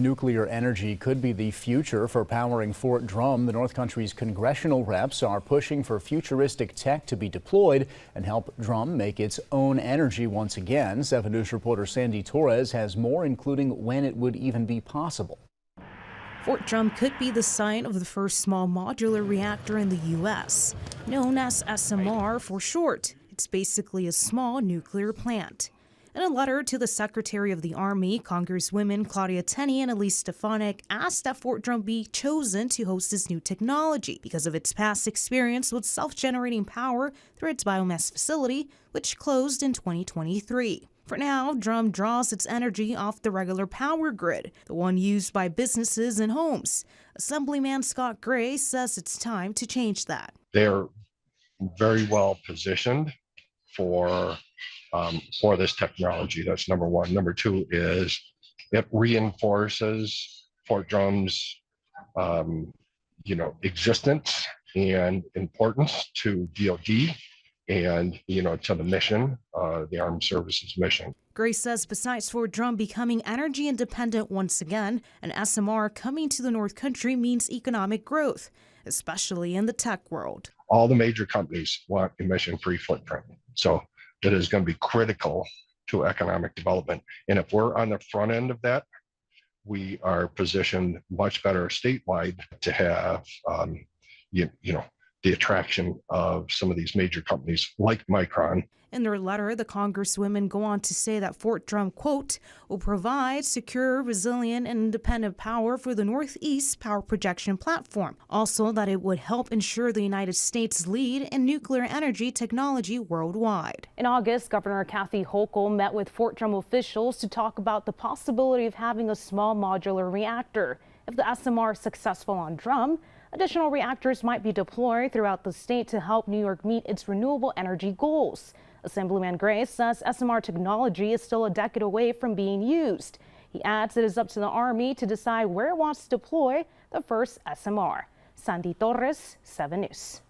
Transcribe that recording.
Nuclear energy could be the future for powering Fort Drum. The North Country's congressional reps are pushing for futuristic tech to be deployed and help Drum make its own energy once again. 7 News reporter Sandy Torres has more, including when it would even be possible. Fort Drum could be the site of the first small modular reactor in the U.S., known as SMR for short. It's basically a small nuclear plant. In a letter to the Secretary of the Army, Congresswomen Claudia Tenney and Elise Stefanik asked that Fort Drum be chosen to host this new technology because of its past experience with self-generating power through its biomass facility, which closed in 2023. For now, Drum draws its energy off the regular power grid, the one used by businesses and homes. Assemblyman Scott Gray says it's time to change that. They're very well positioned for this technology. That's number one. Number two is it reinforces Fort Drum's existence and importance to DoD and to the mission, the Armed Services mission. Gray says besides Fort Drum becoming energy independent once again, an SMR coming to the North Country means economic growth, especially in the tech world. All the major companies want emission-free footprint, so it is going to be critical to economic development. And if we're on the front end of that, we are positioned much better statewide to have, the attraction of some of these major companies like Micron. In their letter, the Congresswomen go on to say that Fort Drum, quote, will provide secure, resilient, and independent power for the Northeast power projection platform. Also, that it would help ensure the United States lead in nuclear energy technology worldwide. In August, Governor Kathy Hochul met with Fort Drum officials to talk about the possibility of having a small modular reactor. If the SMR is successful on Drum, additional reactors might be deployed throughout the state to help New York meet its renewable energy goals. Assemblyman Gray says SMR technology is still a decade away from being used. He adds it is up to the Army to decide where it wants to deploy the first SMR. Sandy Torres, 7 News.